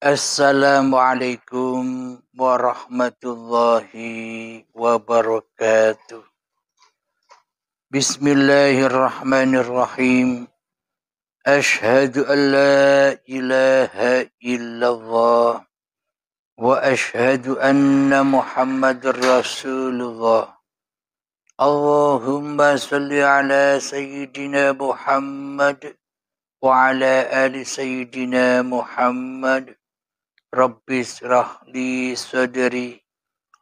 Assalamualaikum warahmatullahi wabarakatuh. Bismillahirrahmanirrahim. Ashhadu an la ilaha illallah wa ashhadu anna Muhammadar Rasulullah. Allahumma salli ala Sayyidina Muhammad wa ala ali Sayyidina Muhammad. Rabbi shrah li sadri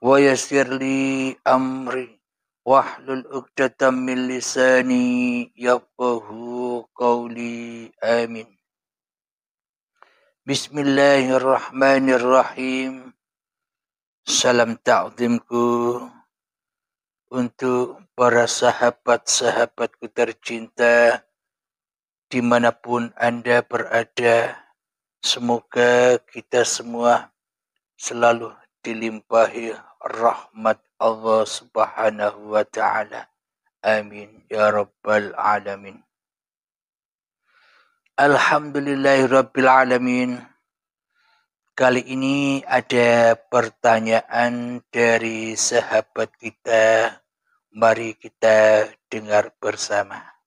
wa yassir li amri wahlul 'uqdatam min lisani yafqahu qawli. Amin. Bismillahirrahmanirrahim. Salam ta'zimku untuk para sahabat-sahabatku tercinta dimanapun Anda berada. Semoga kita semua selalu dilimpahi rahmat Allah Subhanahu wa ta'ala. Amin ya rabbal alamin. Alhamdulillahirabbil alamin. Kali ini ada pertanyaan dari sahabat kita. Mari kita dengar bersama.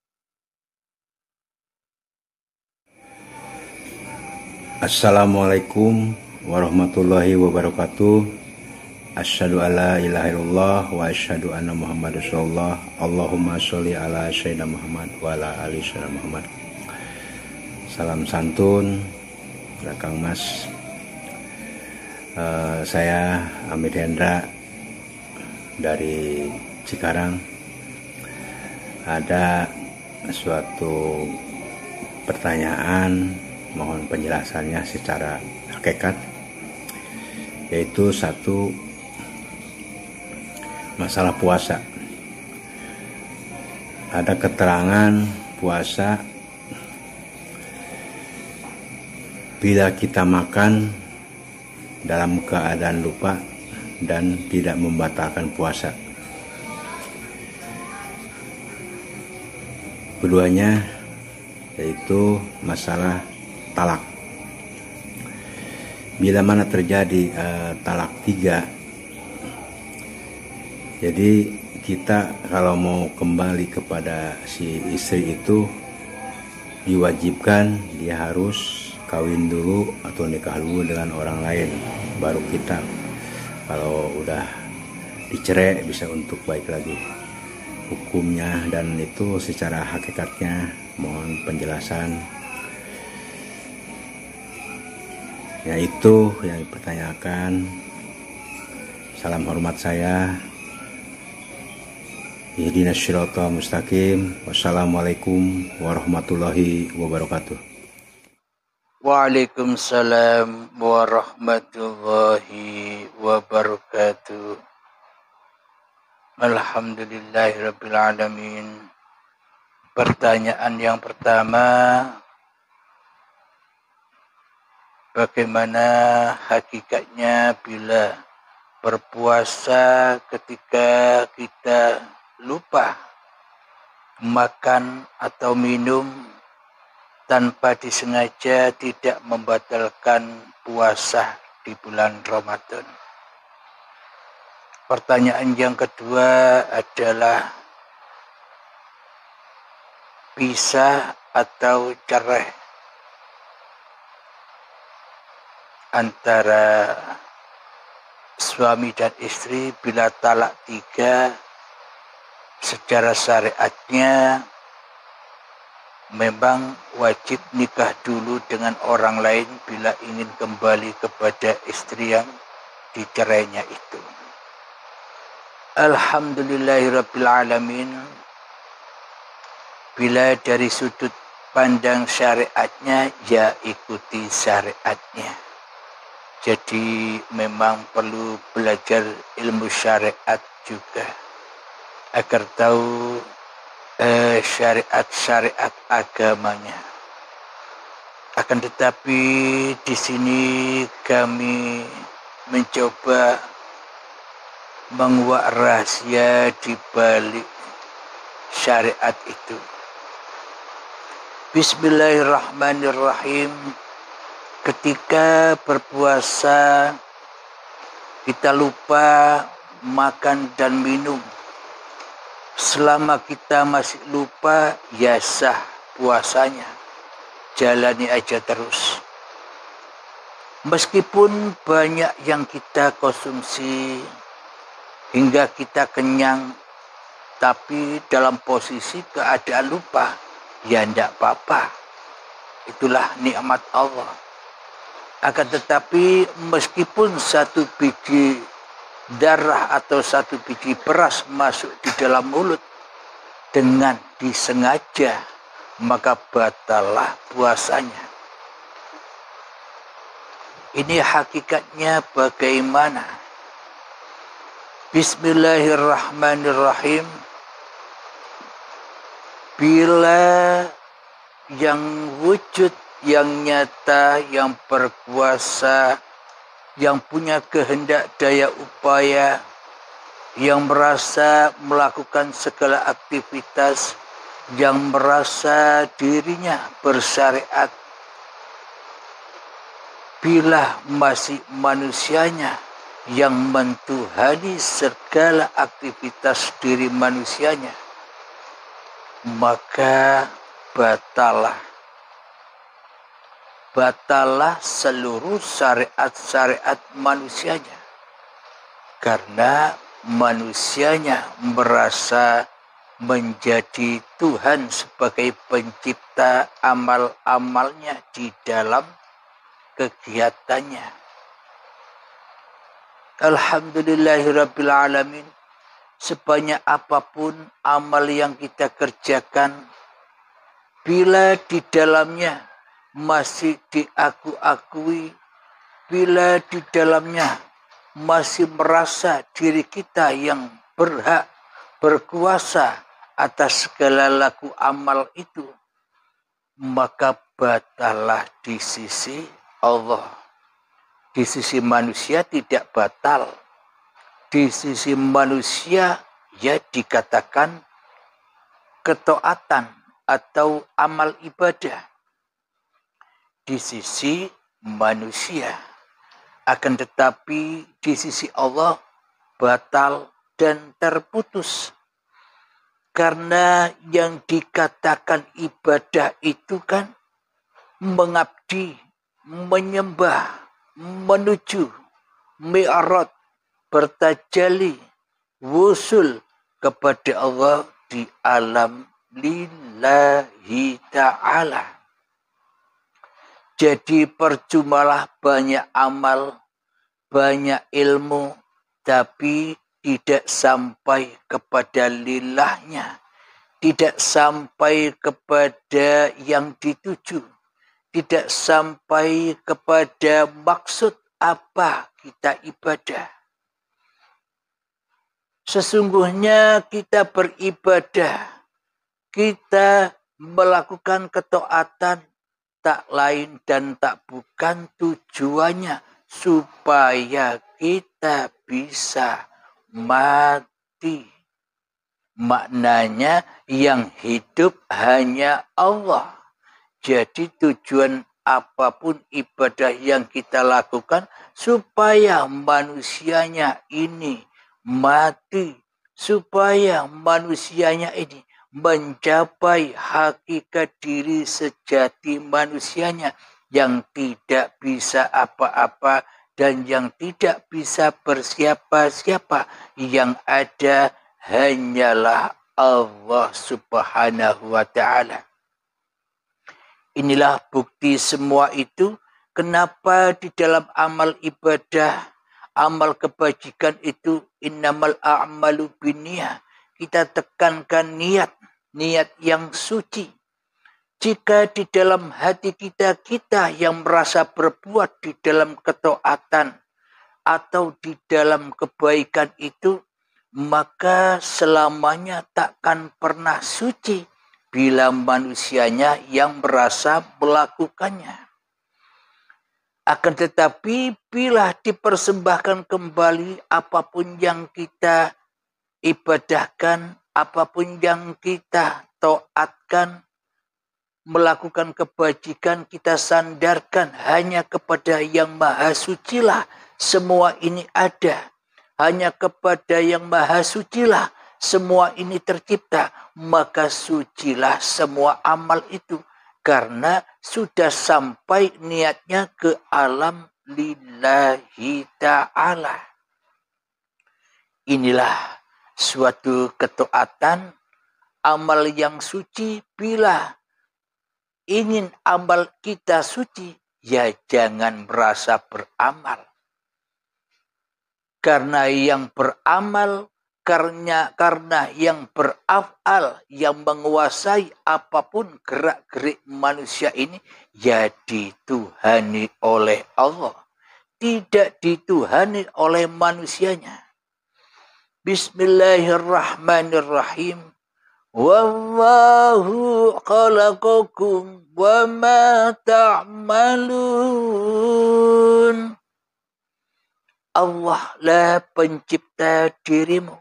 Assalamualaikum warahmatullahi wabarakatuh. Asyhadu alla ilaha illallah wa asyhadu anna Muhammadar Rasulullah. Allahumma sholli ala sayyidina Muhammad wa ala ali sayyidina Muhammad. Salam santun Kang Mas. Saya Amit Hendra dari Cikarang. Ada suatu pertanyaan, mohon penjelasannya secara hakikat, yaitu satu masalah puasa. Ada keterangan puasa bila kita makan dalam keadaan lupa dan tidak membatalkan puasa. Keduanya yaitu masalah talak. Bila mana terjadi talak 3, jadi kita kalau mau kembali kepada si istri itu diwajibkan dia harus kawin dulu atau nikah dulu dengan orang lain, baru kita kalau udah dicerai bisa untuk baik lagi hukumnya. Dan itu secara hakikatnya mohon penjelasan. Ya, itu yang dipertanyakan. Salam hormat saya. Ihdinas shiratal mustaqim. Wassalamualaikum warahmatullahi wabarakatuh. Waalaikumsalam warahmatullahi wabarakatuh. Alhamdulillahirabbil alamin. Pertanyaan yang pertama, bagaimana hakikatnya bila berpuasa ketika kita lupa makan atau minum tanpa disengaja tidak membatalkan puasa di bulan Ramadan? Pertanyaan yang kedua adalah pisah atau cerai antara suami dan istri bila talak 3 secara syariatnya memang wajib nikah dulu dengan orang lain bila ingin kembali kepada istri yang dicerainya itu. Alhamdulillahirabbil alamin. Bila dari sudut pandang syariatnya, ya ikuti syariatnya. Jadi memang perlu belajar ilmu syariat juga agar tahu syariat-syariat agamanya. Akan tetapi di sini kami mencoba menguak rahasia di balik syariat itu. Bismillahirrahmanirrahim. Ketika berpuasa, kita lupa makan dan minum. Selama kita masih lupa, ya sah puasanya. Jalani aja terus. Meskipun banyak yang kita konsumsi hingga kita kenyang, tapi dalam posisi keadaan lupa, ya tidak apa-apa. Itulah nikmat Allah. Akan tetapi meskipun satu biji darah atau satu biji beras masuk di dalam mulut dengan disengaja, maka batallah puasanya. Ini hakikatnya bagaimana? Bismillahirrahmanirrahim. Bila yang wujud, yang nyata, yang berkuasa, yang punya kehendak daya upaya, yang merasa melakukan segala aktivitas, yang merasa dirinya bersyariat, bila masih manusianya yang mentuhani segala aktivitas diri manusianya, maka batallah seluruh syariat-syariat manusianya. Karena manusianya merasa menjadi Tuhan sebagai pencipta amal-amalnya di dalam kegiatannya. Alhamdulillahirrabbilalamin. Sebanyak apapun amal yang kita kerjakan, bila di dalamnya masih diaku-akui, bila di dalamnya masih merasa diri kita yang berhak berkuasa atas segala laku amal itu, maka batallah di sisi Allah. Di sisi manusia tidak batal. Di sisi manusia ya dikatakan ketaatan atau amal ibadah. Di sisi manusia. Akan tetapi di sisi Allah batal dan terputus. Karena yang dikatakan ibadah itu kan mengabdi, menyembah, menuju, mi'raj, bertajali, wusul kepada Allah di alam lillahi ta'ala. Jadi percumalah banyak amal, banyak ilmu, tapi tidak sampai kepada lillahnya, tidak sampai kepada yang dituju, tidak sampai kepada maksud apa kita ibadah. Sesungguhnya kita beribadah, kita melakukan ketaatan, tak lain dan tak bukan tujuannya supaya kita bisa mati. Maknanya yang hidup hanya Allah. Jadi tujuan apapun ibadah yang kita lakukan supaya manusianya ini mati, supaya manusianya ini mencapai hakikat diri sejati manusianya yang tidak bisa apa-apa dan yang tidak bisa bersiapa-siapa, yang ada hanyalah Allah Subhanahu wa ta'ala. Inilah bukti semua itu. Kenapa di dalam amal ibadah, amal kebajikan itu innamal a'malu binniyah. Kita tekankan niat yang suci. Jika di dalam hati kita yang merasa berbuat di dalam ketaatan atau di dalam kebaikan itu, maka selamanya takkan pernah suci bila manusianya yang merasa melakukannya. Akan tetapi bila dipersembahkan kembali apapun yang kita ibadahkan, apapun yang kita taatkan, melakukan kebajikan kita sandarkan hanya kepada yang maha sucilah semua ini ada. Hanya kepada yang maha sucilah semua ini tercipta. Maka sucilah semua amal itu. Karena sudah sampai niatnya ke alam lillahi ta'ala. Inilah suatu ketaatan amal yang suci. Bila ingin amal kita suci, ya jangan merasa beramal. Karena yang beramal, karena yang berafal, yang menguasai apapun gerak-gerik manusia ini, ya dituhani oleh Allah. Tidak dituhani oleh manusianya. Bismillahirrahmanirrahim. Wallahu khalaqakum wa ma ta'malun. Allah lah pencipta dirimu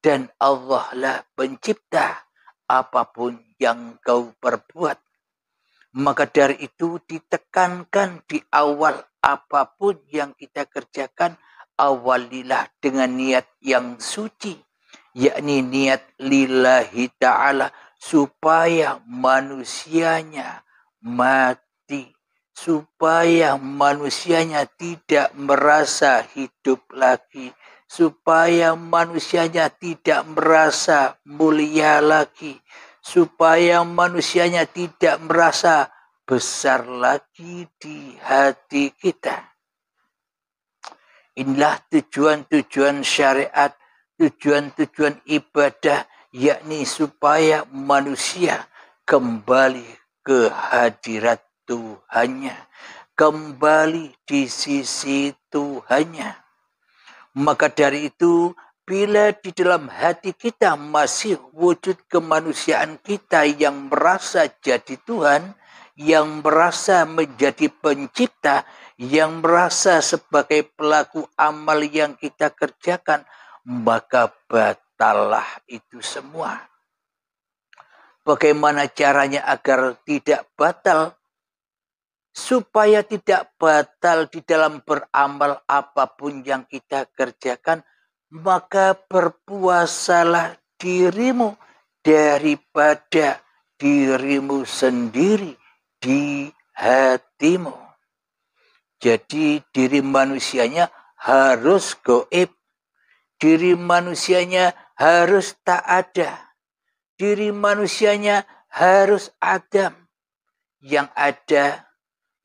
dan Allah lah pencipta apapun yang kau perbuat. Maka dari itu ditekankan di awal apapun yang kita kerjakan, awalilah dengan niat yang suci, yakni niat lillahi ta'ala, supaya manusianya mati, supaya manusianya tidak merasa hidup lagi, supaya manusianya tidak merasa mulia lagi, supaya manusianya tidak merasa besar lagi di hati kita. Inilah tujuan-tujuan syariat, tujuan-tujuan ibadah, yakni supaya manusia kembali ke hadirat Tuhannya, kembali di sisi Tuhannya. Maka dari itu, bila di dalam hati kita masih wujud kemanusiaan kita yang merasa jadi Tuhan, yang merasa menjadi pencipta, yang merasa sebagai pelaku amal yang kita kerjakan, maka batallah itu semua. Bagaimana caranya agar tidak batal? Supaya tidak batal di dalam beramal apapun yang kita kerjakan, maka berpuasalah dirimu daripada dirimu sendiri di hatimu. Jadi diri manusianya harus gaib, diri manusianya harus tak ada, diri manusianya harus adam, yang ada,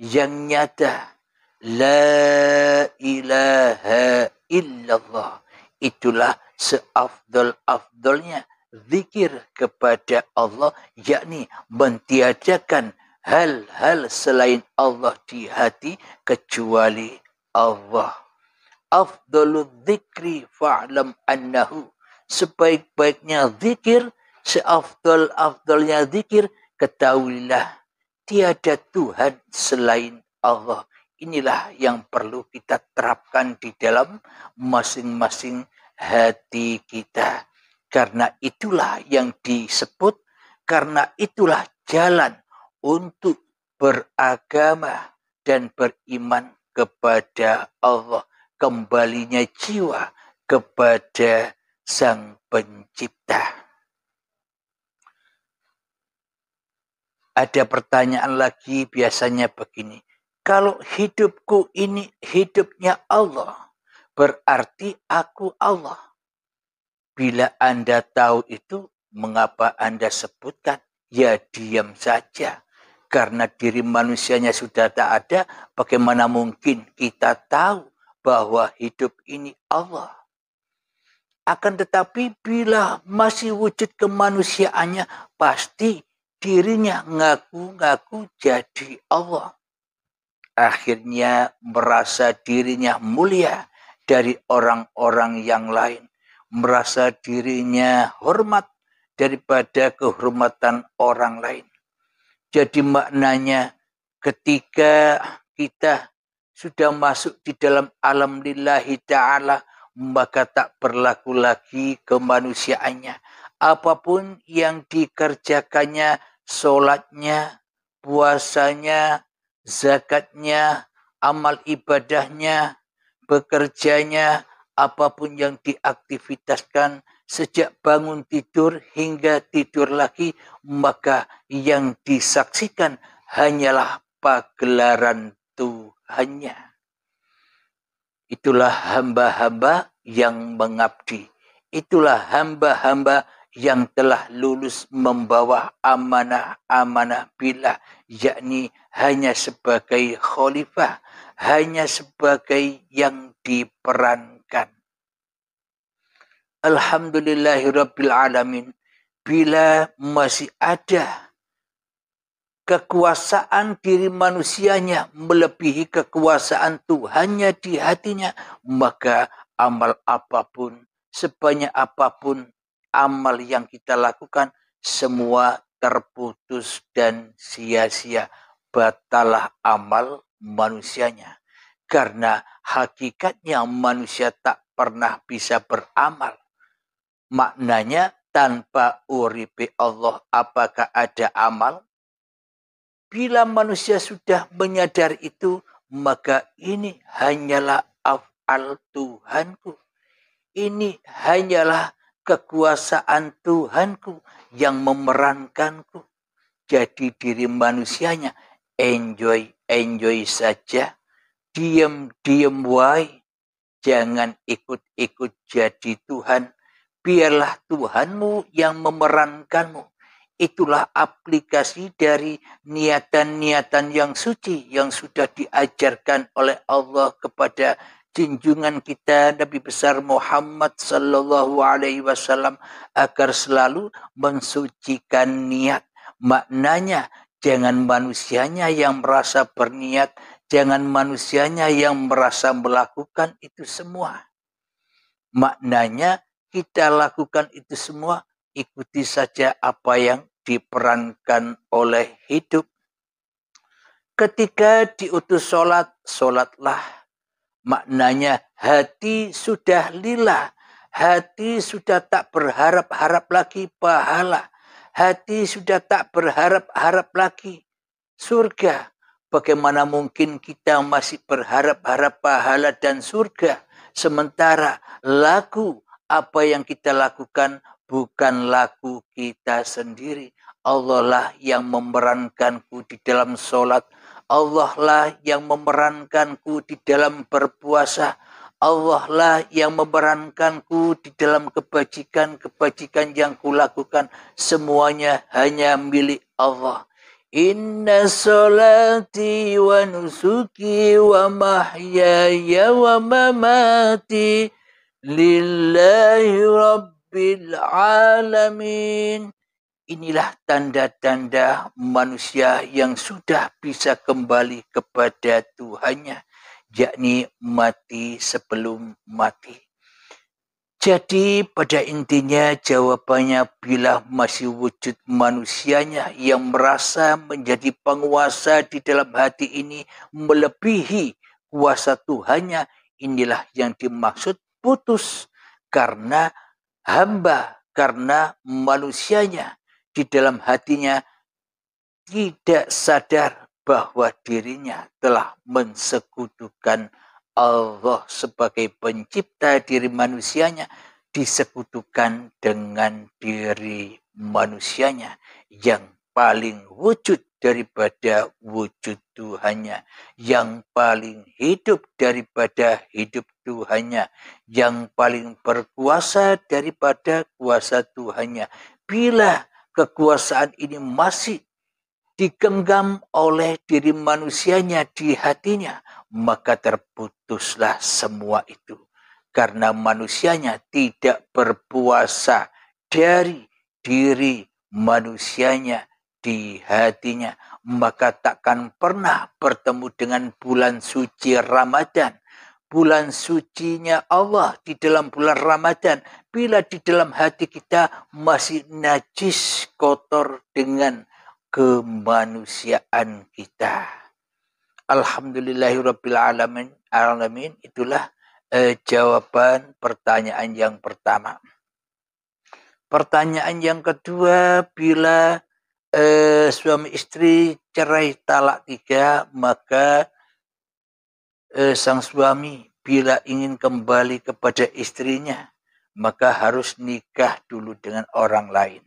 yang nyata, la ilaha illallah. Itulah seafdal-afdalnya zikir kepada Allah, yakni mentiadakan hal-hal selain Allah di hati kecuali Allah. Afdalul zikri fa'lam annahu. Sebaik-baiknya zikir, seafdal-afdalnya zikir, ketahuilah tiada Tuhan selain Allah. Inilah yang perlu kita terapkan di dalam masing-masing hati kita. Karena itulah yang disebut, karena itulah jalan untuk beragama dan beriman kepada Allah. Kembalinya jiwa kepada Sang Pencipta. Ada pertanyaan lagi biasanya begini. Kalau hidupku ini hidupnya Allah, berarti aku Allah. Bila Anda tahu itu, mengapa Anda sebutkan? Ya diam saja. Karena diri manusianya sudah tak ada, bagaimana mungkin kita tahu bahwa hidup ini Allah? Akan tetapi bila masih wujud kemanusiaannya, pasti dirinya ngaku-ngaku jadi Allah. Akhirnya merasa dirinya mulia dari orang-orang yang lain. Merasa dirinya hormat daripada kehormatan orang lain. Jadi maknanya ketika kita sudah masuk di dalam alam lillahi ta'ala, maka tak berlaku lagi kemanusiaannya. Apapun yang dikerjakannya sholatnya, puasanya, zakatnya, amal ibadahnya, bekerjanya, apapun yang diaktivitaskan sejak bangun tidur hingga tidur lagi, maka yang disaksikan hanyalah pagelaran Tuhannya. Itulah hamba-hamba yang mengabdi. Itulah hamba-hamba yang telah lulus membawa amanah-amanah billah, yakni hanya sebagai khalifah, hanya sebagai yang diperankan. Alhamdulillahirabbil alamin. Bila masih ada kekuasaan diri manusianya melebihi kekuasaan Tuhannya di hatinya, maka amal apapun, sebanyak apapun amal yang kita lakukan, semua terputus dan sia-sia. Batalah amal manusianya. Karena hakikatnya manusia tak pernah bisa beramal. Maknanya tanpa uripi Allah apakah ada amal? Bila manusia sudah menyadari itu, maka ini hanyalah af'al Tuhanku. Ini hanyalah kekuasaan Tuhanku yang memerankanku. Jadi diri manusianya enjoy saja. Diam wae. Jangan ikut-ikut jadi Tuhan. Biarlah Tuhanmu yang memerankanmu. Itulah aplikasi dari niatan-niatan yang suci yang sudah diajarkan oleh Allah kepada junjungan kita Nabi besar Muhammad sallallahu alaihi wasallam agar selalu mensucikan niat. Maknanya jangan manusianya yang merasa berniat, jangan manusianya yang merasa melakukan itu semua. Maknanya kita lakukan itu semua, ikuti saja apa yang diperankan oleh hidup. Ketika diutus sholat, sholatlah. Maknanya hati sudah lillah. Hati sudah tak berharap-harap lagi pahala. Hati sudah tak berharap-harap lagi surga. Bagaimana mungkin kita masih berharap-harap pahala dan surga, sementara laku apa yang kita lakukan bukan laku kita sendiri. Allah lah yang memerankanku di dalam sholat. Allah lah yang memerankanku di dalam berpuasa. Allah lah yang memerankanku di dalam kebajikan-kebajikan yang kulakukan. Semuanya hanya milik Allah. Inna salati wa nusuki wa mahyaya wa mamati lillahi rabbil alamin. Inilah tanda-tanda manusia yang sudah bisa kembali kepada Tuhannya, yakni mati sebelum mati. Jadi pada intinya jawabannya bila masih wujud manusianya yang merasa menjadi penguasa di dalam hati ini melebihi kuasa Tuhannya, inilah yang dimaksud putus karena hamba, karena manusianya di dalam hatinya tidak sadar bahwa dirinya telah mensekutukan Allah sebagai pencipta diri manusianya, disekutukan dengan diri manusianya yang paling wujud daripada wujud Tuhannya, yang paling hidup daripada hidup Tuhannya, yang paling berkuasa daripada kuasa Tuhannya. Bila kekuasaan ini masih digenggam oleh diri manusianya di hatinya, maka terputuslah semua itu. Karena manusianya tidak berpuasa dari diri manusianya di hatinya, maka takkan pernah bertemu dengan bulan suci Ramadan. Bulan sucinya Allah di dalam bulan Ramadan, bila di dalam hati kita masih najis, kotor dengan kemanusiaan kita. Alhamdulillahirabbil alamin. Itulah jawaban pertanyaan yang pertama. Pertanyaan yang kedua, bila suami istri cerai talak 3, maka sang suami bila ingin kembali kepada istrinya, maka harus nikah dulu dengan orang lain.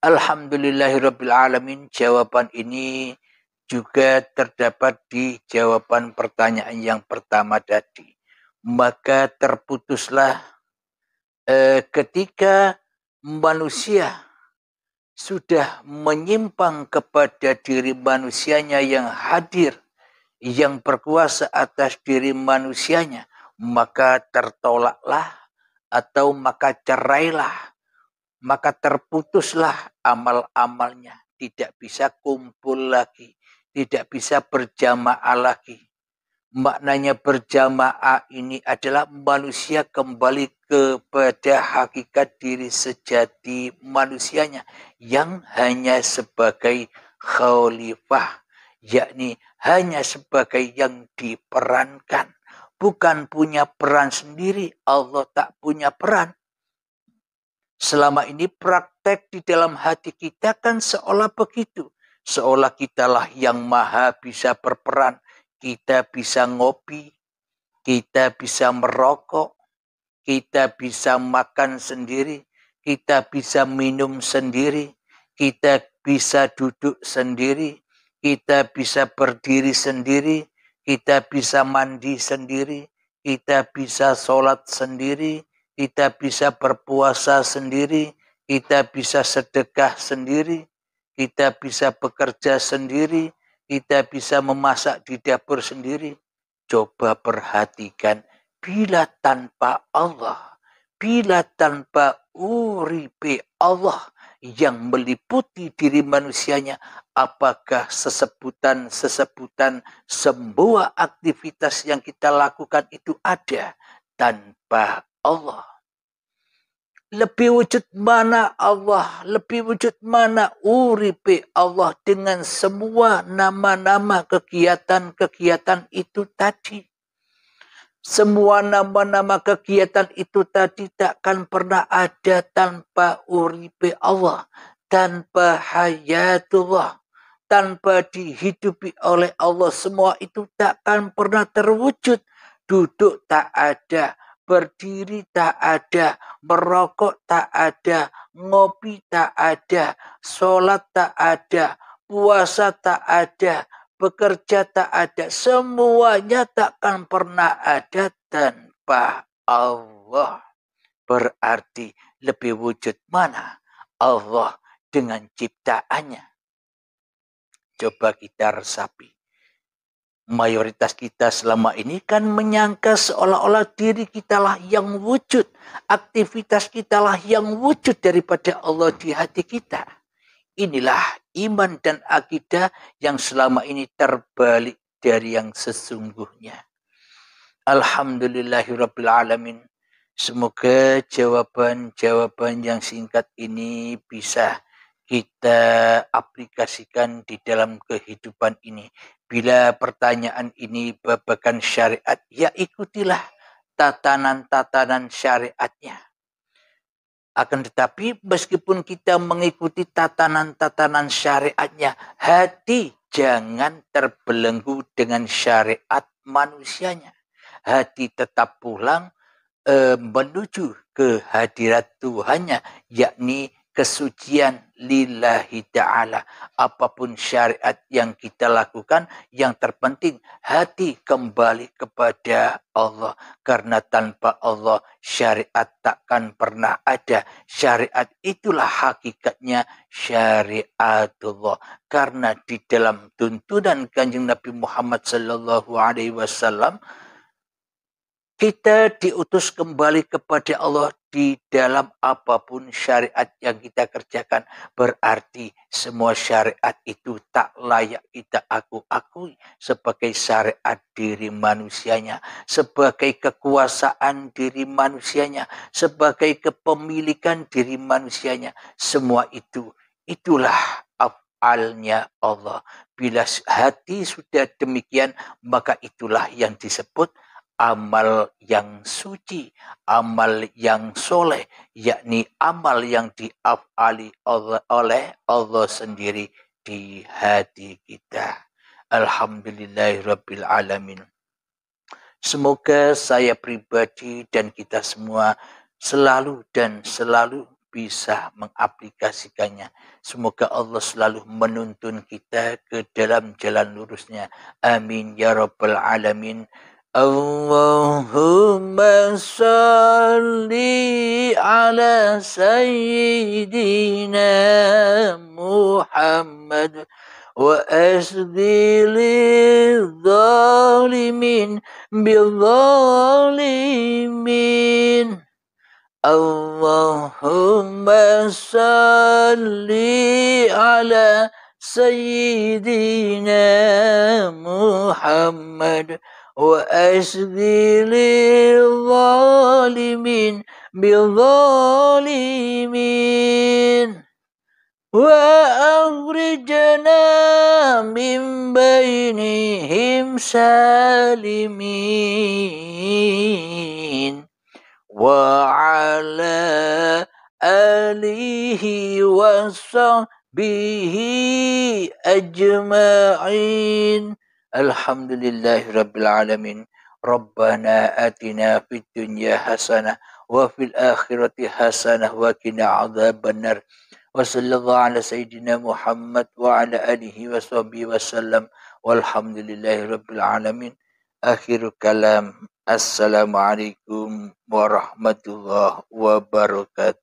Alhamdulillahirrabbilalamin, jawaban ini juga terdapat di jawaban pertanyaan yang pertama tadi. Maka terputuslah ketika manusia sudah menyimpang kepada diri manusianya yang hadir, yang berkuasa atas diri manusianya, maka tertolaklah atau maka cerailah, maka terputuslah amal-amalnya, tidak bisa kumpul lagi, tidak bisa berjamaah lagi. Maknanya berjamaah ini adalah manusia kembali kepada hakikat diri sejati manusianya yang hanya sebagai khalifah, yakni hanya sebagai yang diperankan, bukan punya peran sendiri. Allah tak punya peran. Selama ini praktek di dalam hati kita kan seolah begitu, seolah kitalah yang maha bisa berperan. Kita bisa ngopi, kita bisa merokok, kita bisa makan sendiri, kita bisa minum sendiri, kita bisa duduk sendiri, kita bisa berdiri sendiri, kita bisa mandi sendiri, kita bisa sholat sendiri, kita bisa berpuasa sendiri, kita bisa sedekah sendiri, kita bisa bekerja sendiri, kita bisa memasak di dapur sendiri. Coba perhatikan, bila tanpa Allah, bila tanpa uripe Allah yang meliputi diri manusianya, apakah sesebutan semua aktivitas yang kita lakukan itu ada tanpa Allah? Lebih wujud mana Allah, lebih wujud mana uripe Allah dengan semua nama-nama kegiatan-kegiatan itu tadi. Semua nama-nama kegiatan itu tadi takkan pernah ada tanpa uripe Allah, tanpa hayatullah, tanpa dihidupi oleh Allah. Semua itu takkan pernah terwujud. Duduk tak ada, berdiri tak ada, merokok tak ada, ngopi tak ada, sholat tak ada, puasa tak ada, bekerja tak ada. Semuanya takkan pernah ada tanpa Allah. Berarti lebih wujud mana Allah dengan ciptaannya? Coba kita resapi. Mayoritas kita selama ini kan menyangka seolah-olah diri kitalah yang wujud. Aktivitas kitalah yang wujud daripada Allah di hati kita. Inilah iman dan akidah yang selama ini terbalik dari yang sesungguhnya. Alhamdulillahirrabbilalamin. Semoga jawaban-jawaban yang singkat ini bisa kita aplikasikan di dalam kehidupan ini. Bila pertanyaan ini babakan syariat, ya ikutilah tatanan-tatanan syariatnya. Akan tetapi meskipun kita mengikuti tatanan-tatanan syariatnya, hati jangan terbelenggu dengan syariat manusianya. Hati tetap pulang menuju ke hadirat Tuhannya, yakni kesucian lillahi ta'ala. Apapun syariat yang kita lakukan, yang terpenting hati kembali kepada Allah. Karena tanpa Allah syariat takkan pernah ada. Syariat itulah hakikatnya syariatullah. Karena di dalam tuntunan Kanjeng Nabi Muhammad SAW, kita diutus kembali kepada Allah di dalam apapun syariat yang kita kerjakan. Berarti semua syariat itu tak layak kita akui sebagai syariat diri manusianya, sebagai kekuasaan diri manusianya, sebagai kepemilikan diri manusianya. Semua itulah af'alnya Allah. Bila hati sudah demikian, maka itulah yang disebut amal yang suci, amal yang soleh, yakni amal yang diafali oleh Allah sendiri di hati kita. Alhamdulillahirabbil alamin. Semoga saya pribadi dan kita semua selalu bisa mengaplikasikannya. Semoga Allah selalu menuntun kita ke dalam jalan lurusnya. Amin ya rabbal alamin. Allahumma salli ala sayyidina Muhammad wa asdi lidh-dhalimin bil-dhalimin. Allahumma salli ala sayyidina Muhammad wa asdi lidh-dhalimin bil-dhalimin. وأخرجنا من بينهم سالمين وعلى آله وصحبه أجمعين الحمد لله رب العالمين ربنا آتنا في الدنيا حسنة وفي الآخرة حسنة وقنا عذاب النار Wassallallahu ala sayyidina Muhammad wa ala alihi wa sahbihi wasallam walhamdulillahi rabbil alamin. Akhirul kalam. Assalamualaikum warahmatullahi wabarakatuh.